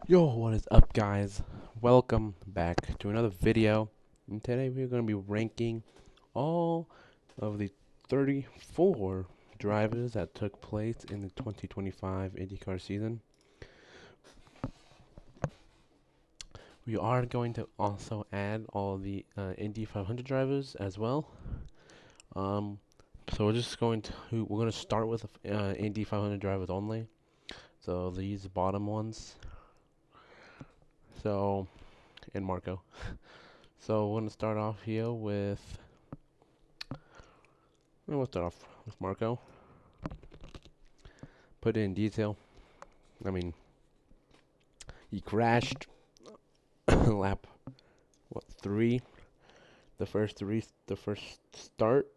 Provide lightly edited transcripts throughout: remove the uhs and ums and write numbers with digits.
Yo, what is up, guys? Welcome back to another video. And today we're going to be ranking all of the 34 drivers that took place in the 2025 IndyCar season. We are going to also add all the Indy 500 drivers as well. Um, so we're going to start with Indy 500 drivers only. So these bottom ones. So, and Marco. So we're going to start off here with. We'll start off with Marco. Put it in detail. I mean, he crashed lap what 3? The first start.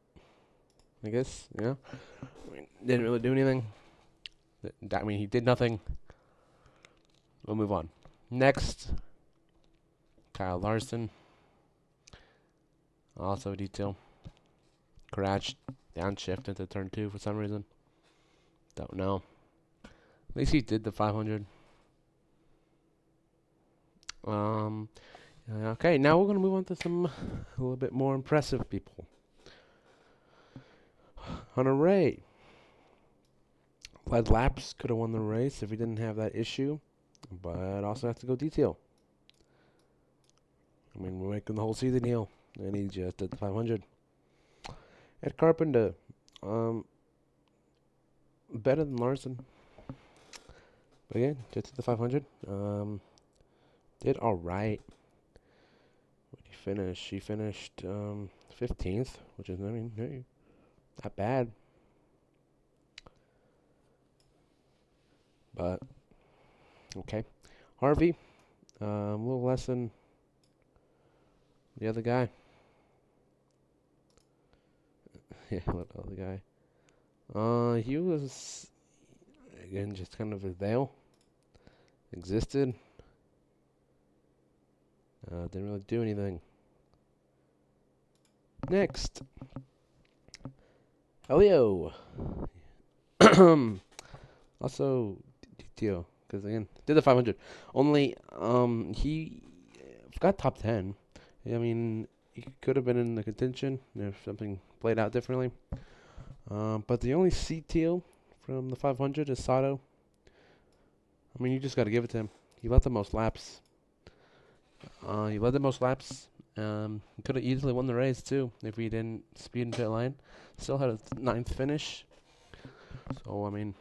I guess. Yeah. I mean, didn't really do anything. I mean, he did nothing. We'll move on. Next, Kyle Larson. Also detail. Crashed downshift into turn 2 for some reason. Don't know. At least he did the 500. Okay, now we're gonna move on to some a little bit more impressive people. Hunter Ray led laps, could have won the race if he didn't have that issue, but also has to go detail. I mean, we're making the whole season heel, and he just did the 500. Ed Carpenter, better than Larson, but again, just did the 500. Did all right. What did he finish? He finished 15th, which is, I mean, hey, not bad. But okay, Harvey, a little less than the other guy. Yeah, what other guy? He was again just kind of a veil. Existed. Didn't really do anything. Next, Elio. Also DTO, because again did the 500. Only he got top 10. I mean, he could have been in the contention if something played out differently. But the only CTO from the 500 is Sato. I mean, you just got to give it to him. He led the most laps. He led the most laps. He could have easily won the race too if he didn't speed into pit line. Still had a ninth finish. So I mean,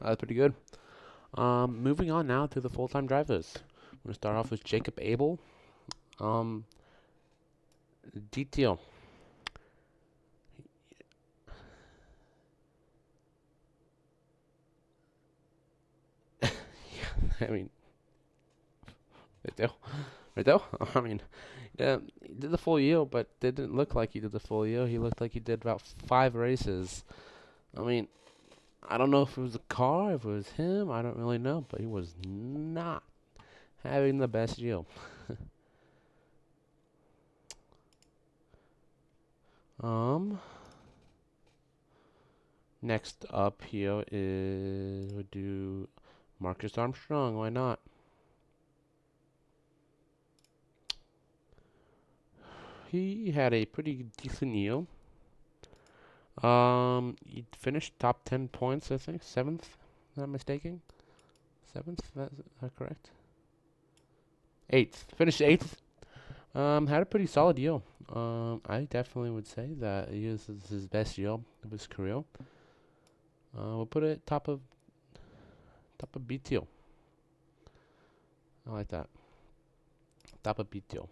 that's pretty good. Moving on now to the full-time drivers. I'm gonna start off with Jacob Abel. Detail. I mean, right there, right there. I mean, yeah, he did the full year, but it didn't look like he did the full year. He looked like he did about 5 races. I mean, I don't know if it was the car, if it was him. I don't really know, but he was not having the best year. Um, Next up here is we'll do Marcus Armstrong. Why not? He had a pretty decent year. He finished top 10 points, I think. 7th, not mistaken. 7th, is that correct? 8th. Finished 8th. Had a pretty solid year. I definitely would say that he is his best year of his career. We'll put it top of B tier. I like that. Top of B tier.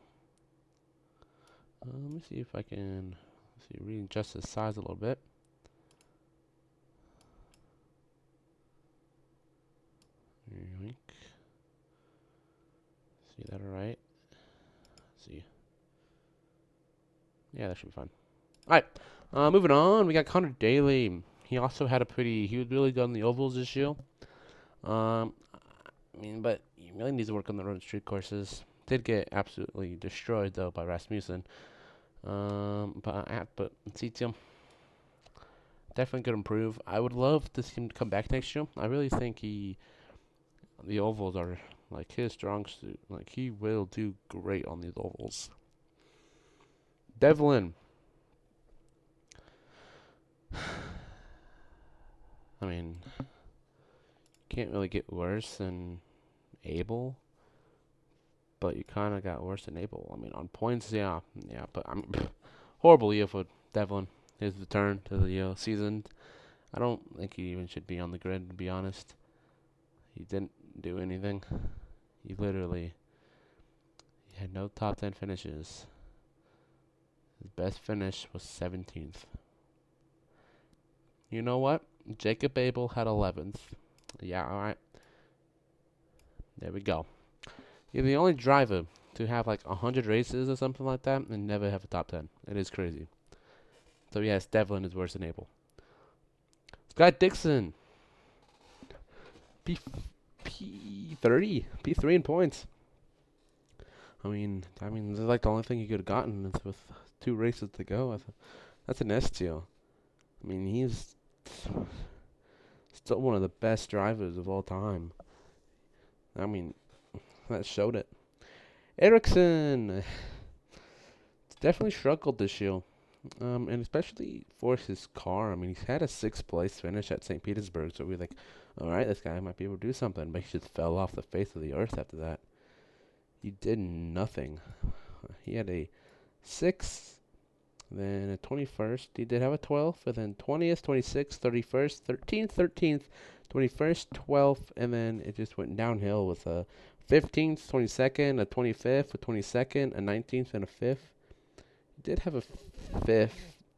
Let me see if I can readjust the size a little bit. Yoink. See that alright? See. Yeah, that should be fine. Alright. Moving on, we got Connor Daly. He also had he was really good on the ovals this year. I mean, but he really needs to work on the road and street courses. Did get absolutely destroyed though by Rasmussen. But CTM definitely could improve. I would love to see him come back next year. I really think he the ovals are like his strong suit. Like he will do great on these ovals. Devlin. I mean, can't really get worse than Abel, but you kind of got worse than Abel. I mean, on points, yeah, but I'm horrible year for Devlin. His return to the season. I don't think he even should be on the grid, to be honest. He didn't do anything. He literally had no top 10 finishes. His best finish was 17th. You know what? Jacob Abel had 11th. Yeah, alright. There we go. You're the only driver to have like 100 races or something like that and never have a top 10. It is crazy. So yes, Devlin is worse than Abel. Scott Dixon. P30. P3 in points. I mean, this is like the only thing he could have gotten with 2 races to go. That's an S tier. I mean, he's still one of the best drivers of all time. I mean, that showed it. Ericsson definitely struggled this year, and especially for his car. I mean, he's had a 6th place finish at St. Petersburg, so we're like, all right, this guy might be able to do something, but he just fell off the face of the earth after that. He did nothing. He had a 6th, then a 21st. He did have a 12th, and then 20th, 26th, 31st, 13th, 21st, 12th, and then it just went downhill with a 15th, 22nd, a 25th, a 22nd, a 19th, and a 5th. He did have a 5th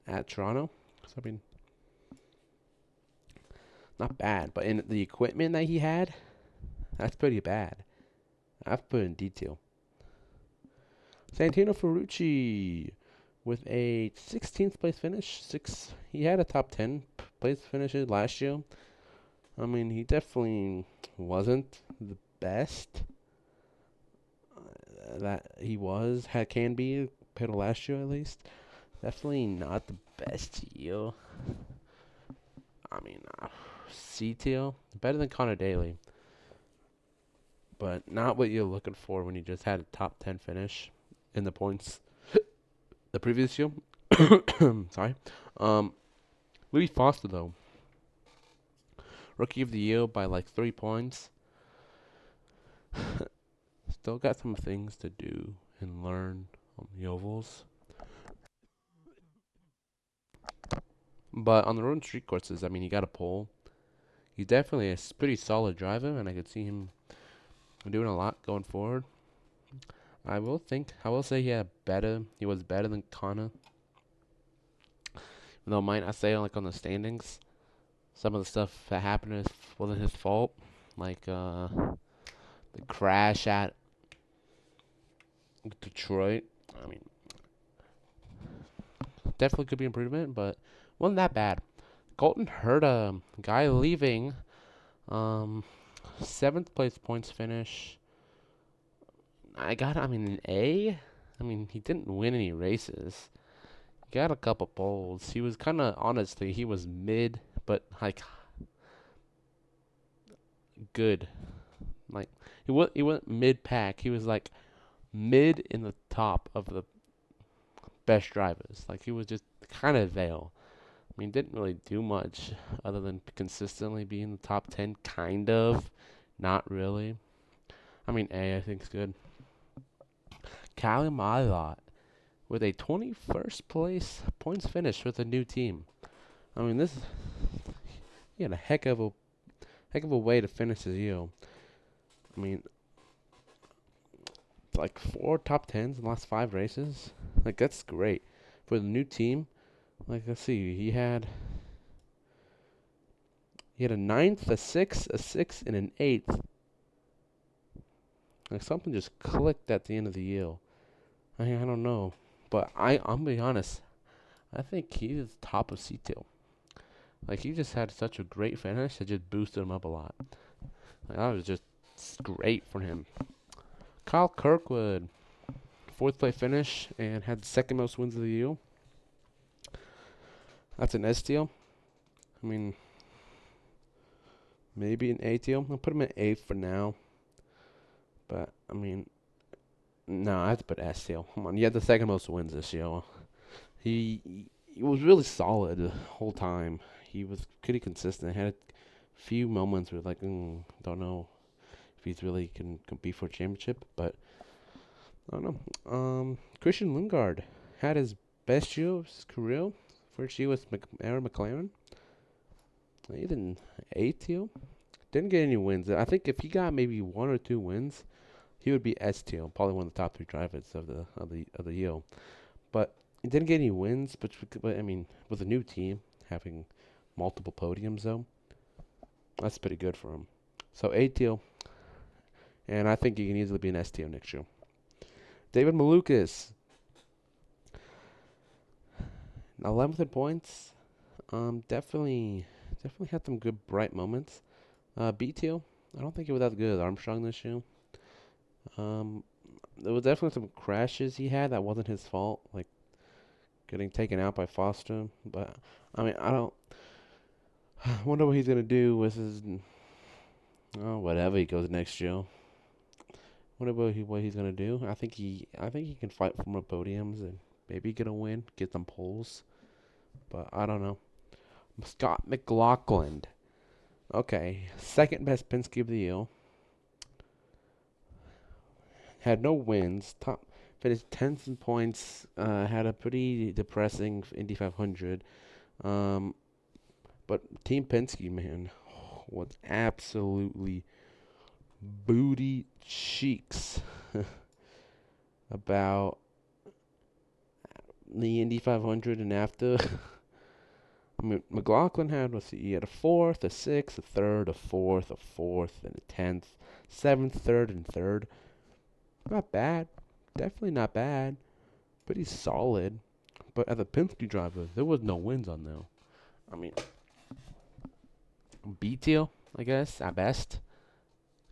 at Toronto. So, I mean, not bad. But in the equipment that he had, that's pretty bad. I've put in detail. Santino Ferrucci with a 16th place finish. He had a top 10 place finish last year. I mean, he definitely wasn't the best that he can be compared to last year at least. Definitely not the best year. I mean, C tier, better than Connor Daly, but not what you're looking for when you just had a top 10 finish in the points the previous year. Sorry. Louis Foster though, rookie of the year by like 3 points. Still got some things to do and learn on the ovals. But on the road and street courses, I mean, he got a pole. He's definitely a pretty solid driver, and I could see him doing a lot going forward. I will say he was better than Connor. Even though might I say like on the standings, some of the stuff that happened wasn't his fault. Like the crash at Detroit. I mean, definitely could be improvement, but wasn't that bad. Colton Herta, guy leaving, 7th place points finish. An A. I mean, he didn't win any races. He got a couple poles. He was honestly, he was mid, but like good. Like he wasn't mid pack. He was like mid in the top of the best drivers. Like he was just kind of there. I mean, didn't really do much other than consistently be in the top 10, kind of. Not really. I mean, A, I think is good. Callum Ilott with a 21st place points finish with a new team. I mean, he had a heck of a way to finish his year. I mean, like 4 top 10s in the last 5 races. Like, that's great. For the new team, like, let's see, he had a 9th, a 6th, and an 8th. Like, something just clicked at the end of the year. I don't know. But I'm going to be honest. I think he is top of C tier. Like, he just had such a great finish that just boosted him up a lot. Like, that was just great for him. Kyle Kirkwood, 4th place finish and had the 2nd most wins of the year. That's an S tier. I mean, maybe an A tier. I'll put him at 8th for now. But I mean, no, I have to put S tier. Come on, he had the second most wins this year. He was really solid the whole time. He was pretty consistent. Had a few moments where like, don't know if he's really can compete for a championship, but I don't know. Christian Lundgaard had his best year of his career. First year with Aaron McLaren. He didn't eighth year. Didn't get any wins. I think if he got maybe one or two wins, he would be S tier, probably one of the top three drivers of the year. But he didn't get any wins. But I mean, with a new team having multiple podiums though, that's pretty good for him. So A tier, and I think he can easily be an S tier next year. David Malukas, 11th in points. Definitely had some good bright moments. B tier, I don't think he was that good as Armstrong this year. There was definitely some crashes he had that wasn't his fault, like getting taken out by Foster. But I mean, I don't. I wonder what he's gonna do with his. Oh, whatever he goes next year. Wonder what he's gonna do. I think he can fight for more podiums and maybe get a win, get some poles. But I don't know. Scott McLaughlin. Okay, second best Penske of the year. Had no wins. Top finished 10th in points. Had a pretty depressing Indy 500. Um, but Team Penske, man, was absolutely booty cheeks about the Indy 500 and after. I mean, McLaughlin had, he had a fourth, a sixth, a third, a fourth, and a 10th, seventh, third, and third. Not bad. Definitely not bad. Pretty solid. But as a Penske driver, there was no wins on there. I mean, B tier, I guess, at best.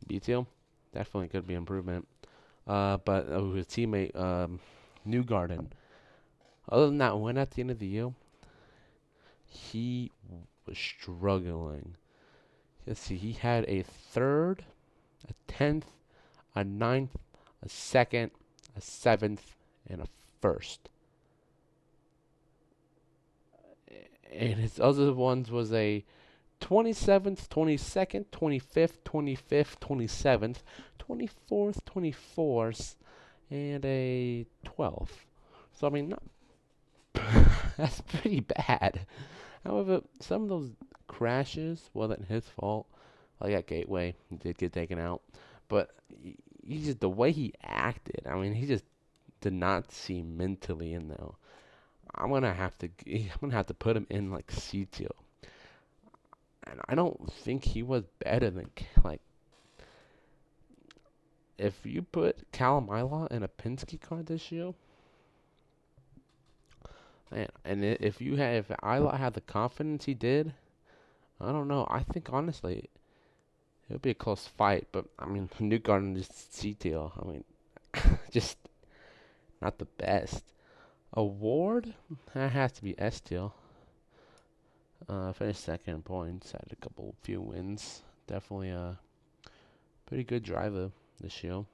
B tier. Definitely could be improvement. But his teammate, Newgarden. Other than that win at the end of the year, he was struggling. Let's see, he had a third, a 10th, a ninth, a second, a seventh, and a first. And his other ones was a 27th, 22nd, 25th, 25th, 27th, 24th, 24th, and a 12th. So, I mean, not that's pretty bad. However, some of those crashes wasn't his fault. Like at Gateway, he did get taken out. But he just, the way he acted, I mean, he just did not seem mentally in there. I'm gonna have to put him in like C tier. And I don't think he was better than like if you put Callum Ilott in a Penske car this year, man, and if Ilott had the confidence he did, I don't know. I think honestly, it'll be a close fight. But I mean, Newgarden is C tier. I mean, just not the best. Award, that has to be S tier. Finished second in points. Had a few wins. Definitely a pretty good driver this year.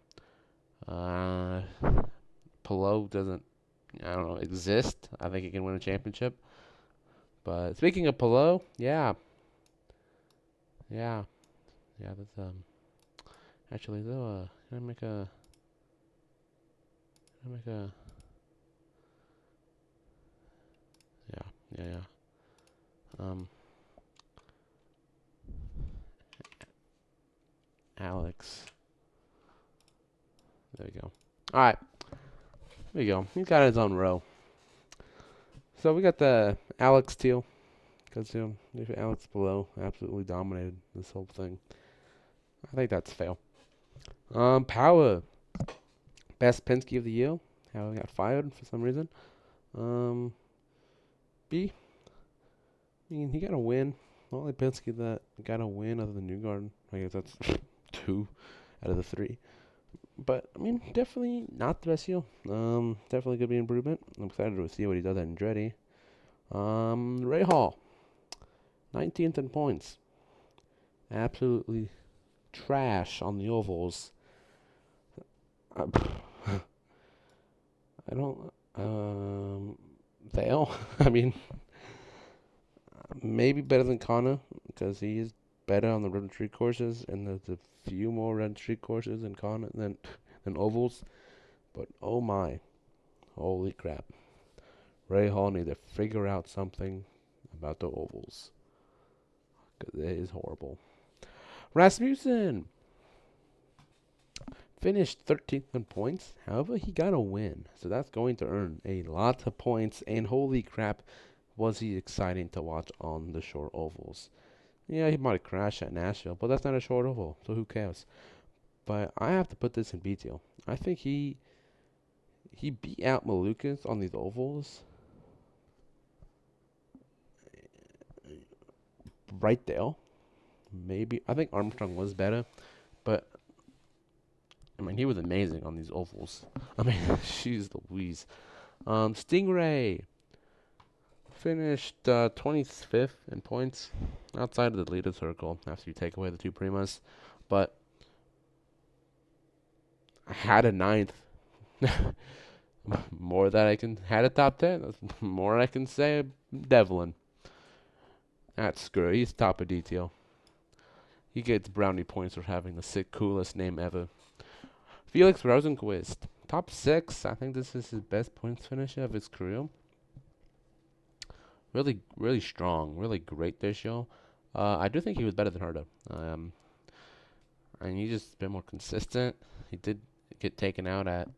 Palou doesn't, I don't know, exist. I think he can win a championship. But speaking of Palou, yeah. That's actually though, can I make a yeah. Alex. There we go. All right. There we go. He's got his own row. So we got the Alex tier. Because, Alex Palou absolutely dominated this whole thing. I think that's fair. Power. Best Penske of the year. How he got fired for some reason. B. I mean, he got a win. Only Penske that got a win other than Newgarden. I guess that's 2 out of the 3. But, I mean, definitely not the best year. Definitely could be improvement. I'm excited to see what he does at Andretti. Ray Hall. 19th in points. Absolutely trash on the ovals. I, I don't. Thale. I mean, maybe better than Kana because he is better on the red street courses, and there's a few more red street courses in Kana than ovals. But oh my, holy crap! Ray Hall need to figure out something about the ovals because it is horrible. Rasmussen finished 13th in points. However, he got a win, so that's going to earn a lot of points. And holy crap, was he exciting to watch on the short ovals. Yeah, he might have crashed at Nashville, but that's not a short oval, so who cares? But I have to put this in detail. I think he beat out Malukas on these ovals right there. Maybe I think Armstrong was better, but I mean he was amazing on these ovals. I mean, she's Louise. Stingray finished 25th in points, outside of the leader circle after you take away the two primas, but had a ninth. More that I can had a top 10. That's more I can say. Devlin. That's screw. He's top of detail. He gets brownie points for having the sick coolest name ever. Felix Rosenquist, top 6. I think this is his best points finish of his career. Really, really strong. Really great this year. I do think he was better than Herta. And he just been more consistent. He did get taken out at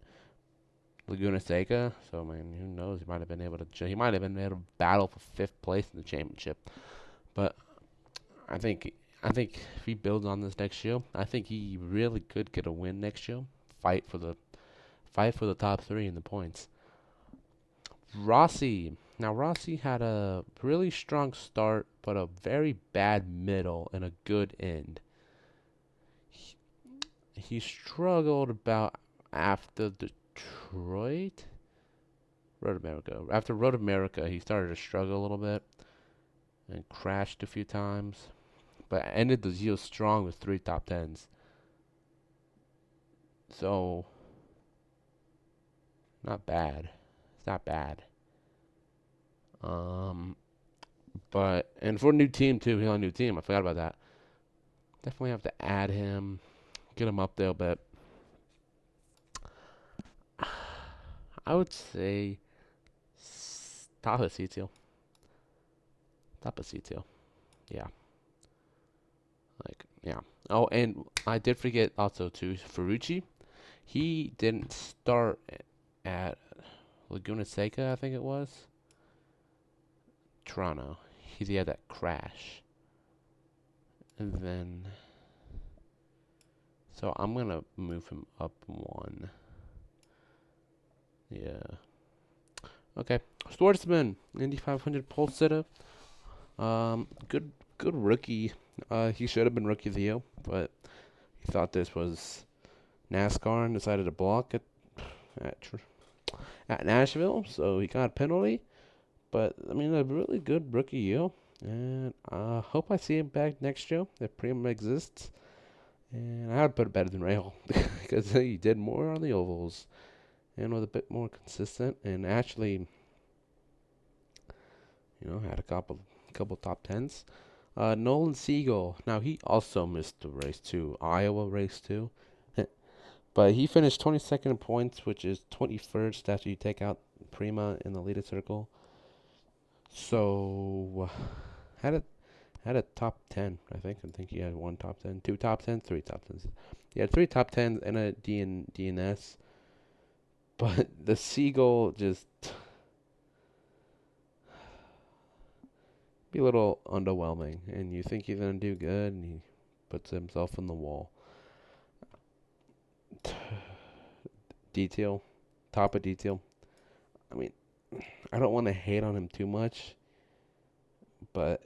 Laguna Seca, so I mean, who knows? He might have been able to. He might have been able to battle for 5th place in the championship. But I think if he builds on this next year, I think he really could get a win next year. Fight for the top 3 in the points. Rossi. Now Rossi had a really strong start, but a very bad middle and a good end. He struggled about after Detroit, Road America. After Road America, he started to struggle a little bit and crashed a few times, but ended the year strong with 3 top 10s. So, not bad. It's not bad. But and for a new team too, he's on a new team. I forgot about that. Definitely have to add him, get him up there a bit. I would say top of CTO. Top of CTO. Yeah. Yeah. Oh, and I did forget also too, Ferrucci. He didn't start at Laguna Seca, I think it was. Toronto. He had that crash. And then so I'm gonna move him up 1. Yeah. Okay. Schwartzman, Indy 500 pole sitter. Good rookie. He should have been rookie of the year, but he thought this was NASCAR and decided to block it at Nashville, so he got a penalty. But I mean, a really good rookie year, and I hope I see him back next year if Prima exists. And I would put it better than Rahal because he did more on the ovals and was a bit more consistent, and actually, had a couple top 10s. Nolan Siegel. Now he also missed the race too, Iowa race too, but he finished 22nd in points, which is 21st after you take out Prima in the leader circle. So had a top 10, I think. I think he had 1 top 10, 2 top 10s, 3 top 10s. He had 3 top 10s and a DNS. But the Seagull just be a little underwhelming, and you think he's gonna do good, and he puts himself in the wall. Detail, top of detail. I mean, I don't want to hate on him too much, but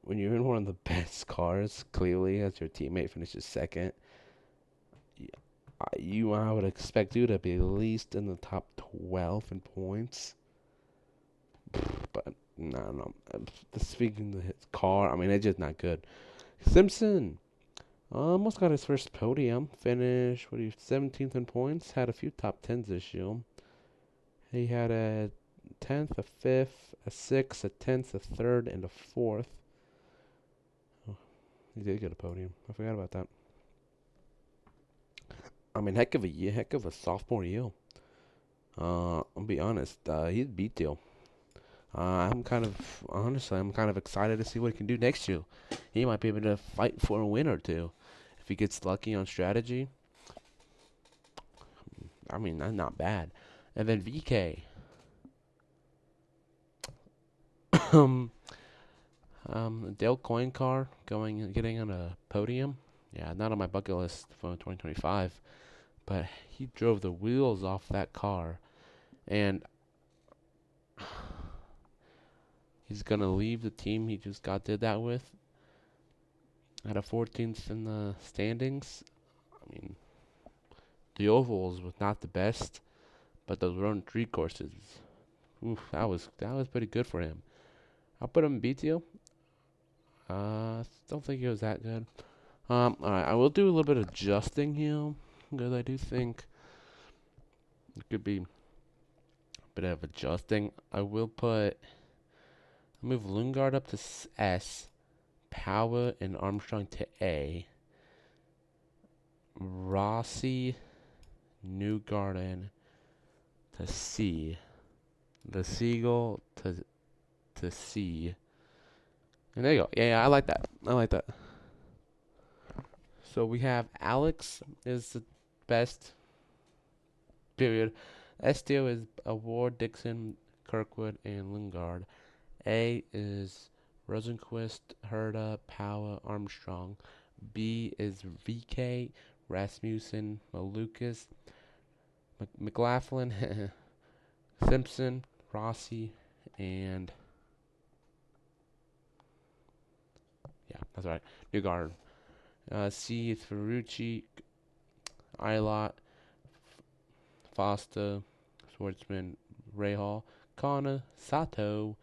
when you're in one of the best cars, clearly as your teammate finishes second, I would expect you to be at least in the top 12 in points. But no. Speaking of his car, I mean, it's just not good. Simpson, Almost got his first podium. Finished, 17th in points. Had a few top tens this year. He had a 10th, a 5th, a 6th, a 10th, a 3rd, and a 4th. Oh, he did get a podium. I forgot about that. I mean, heck of a year, heck of a sophomore year. I'll be honest, he's beat deal. I'm kind of excited to see what he can do next year. He might be able to fight for a win or two. If he gets lucky on strategy, I mean, that's not bad. And then VK. um, Dale Coin car getting on a podium. Yeah, not on my bucket list for 2025, but he drove the wheels off that car, and he's gonna leave the team he just did that with at a 14th in the standings. I mean, the ovals was not the best, but those round three courses, oof, that was pretty good for him. I'll put him in BTO. Don't think he was that good. Alright, I will do a little bit of adjusting here because I do think it could be a bit of adjusting. I'll move Lundgaard up to S, Power and Armstrong to A, Rossi, Newgarden to C, the Seagull to C. And there you go. Yeah, I like that. I like that. So we have Alex is the best. Period. S tier is Award, Dixon, Kirkwood, and Lingard. A is Rosenquist, Herda, Power, Armstrong. B is VK, Rasmussen, Malukas, McLaughlin, Simpson, Rossi, and yeah, that's right. Newgarden. C is Ferrucci, Ilott, Foster, Schwartzman, Rahal, Connor, Sato,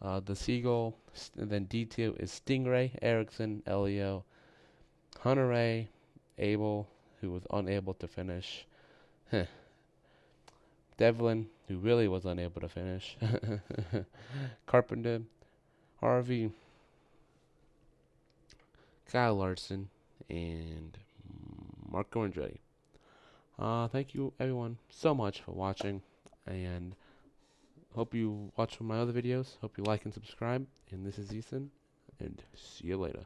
the Seagull, and then D tier is Stingray, Erickson, Elio, Hunter, Abel, who was unable to finish, Devlin, who really was unable to finish, Carpenter, Harvey, Kyle Larson, and Marco Andretti. Thank you everyone so much for watching, and hope you watch my other videos. Hope you like and subscribe. And this is Ethan, and see you later.